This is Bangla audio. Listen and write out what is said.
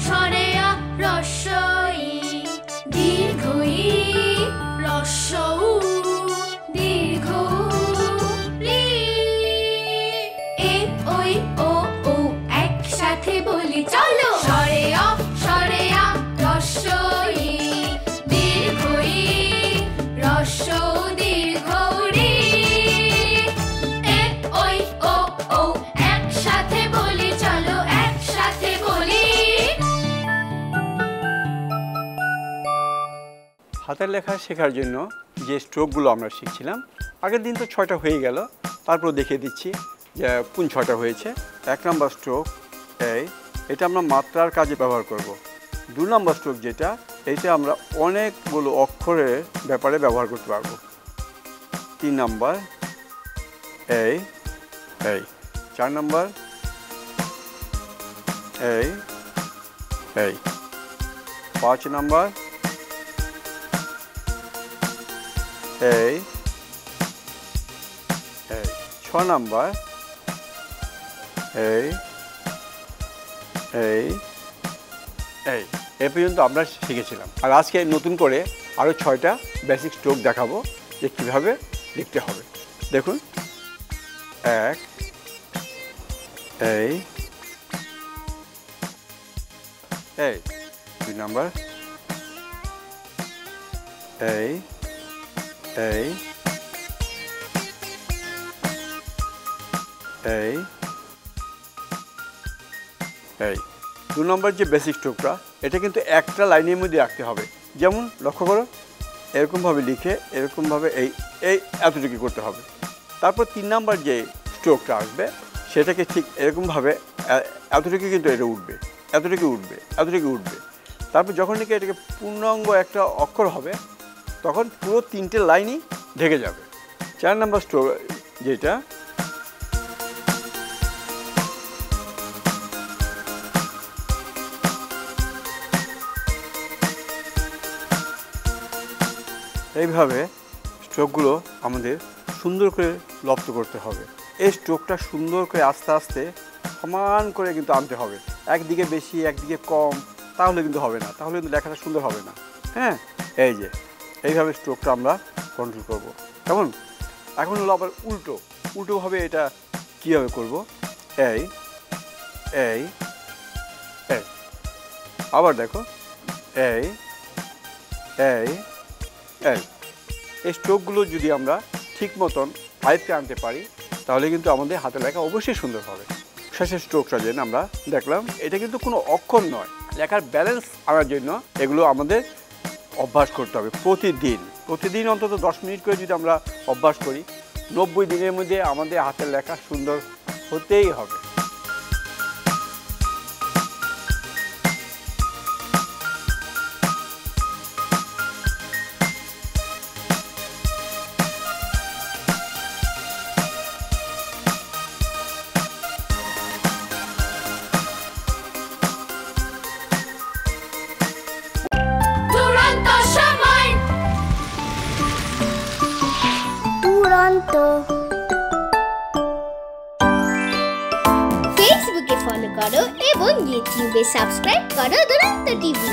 স্বরে আ রস্বই দীর্ঘ ই রস্ব উ দীর্ঘ রি এ ওই ও ও একসাথে বলি চলো স্বরে অ রস্বই দীর্ঘ ই রস্ব দীর্ঘ রি এ ওই ও ও একসাথে বলি চলো একসাথে বলি। হাতের লেখা শেখার জন্য যে স্ট্রোকগুলো আমরা শিখছিলাম, আগের দিন তো 6টা হয়ে গেল, তারপর দেখিয়ে দিচ্ছি যে কোন 6টা হয়েছে। 1 নম্বর স্ট্রোক এটা আমরা মাত্রার কাজে ব্যবহার করব। 2 নম্বর স্ট্রোক যেটা, এইটা আমরা অনেকগুলো অক্ষরের ব্যাপারে ব্যবহার করতে পারবো। 3 নম্বর এই 4 নম্বর এই 5 নম্বর এই 6 নম্বর এই এ পর্যন্ত আমরা শিখেছিলাম। আর আজকে নতুন করে আরও 6টা বেসিক স্ট্রোক দেখাবো যে কীভাবে লিখতে হবে। দেখুন, 1 এই 2 নম্বর এই 2 নম্বর যে বেসিক স্ট্রোকটা, এটা কিন্তু একটা লাইনের মধ্যে রাখতে হবে। যেমন লক্ষ্য করো, এরকমভাবে লিখে এরকমভাবে এই এতটুকু করতে হবে। তারপর 3 নম্বর যে স্ট্রোকটা আসবে, সেটাকে ঠিক এরকমভাবে এতটুকু কিন্তু এটা উঠবে, এতটুকু উঠবে। তারপর যখন নাকি এটাকে পূর্ণাঙ্গ একটা অক্ষর হবে, তখন পুরো 3টে লাইনই ঢেকে যাবে। 4 নম্বর স্ট্রোক যেটা, এইভাবে স্ট্রোকগুলো আমাদের সুন্দর করে লপ্ত করতে হবে। এই স্ট্রোকটা সুন্দর করে আস্তে আস্তে সমান করে কিন্তু আনতে হবে। একদিকে বেশি একদিকে কম তাহলে কিন্তু হবে না, তাহলে কিন্তু লেখাটা সুন্দর হবে না। হ্যাঁ, এইভাবে স্ট্রোকটা আমরা কন্ট্রোল করব। কেমন? এখন হলো আবার উল্টোভাবে এটা কীভাবে করব। এই আবার দেখো, এই স্ট্রোকগুলো যদি আমরা ঠিক মতন আয়ত্তে আনতে পারি, তাহলে কিন্তু আমাদের হাতের লেখা অবশ্যই সুন্দর হবে। শেষের স্ট্রোকটা যেন আমরা দেখলাম, এটা কিন্তু কোনো অক্ষর নয়, লেখার ব্যালেন্স আনার জন্য এগুলো আমাদের অভ্যাস করতে হবে। প্রতিদিন অন্তত 10 মিনিট করে যদি আমরা অভ্যাস করি, 90 দিনের মধ্যে আমাদের হাতের লেখা সুন্দর হতেই হবে। ফেসবুকে ফলো করো এবং ইউটিউবে সাবস্ক্রাইব করো দুরন্ত টিভি।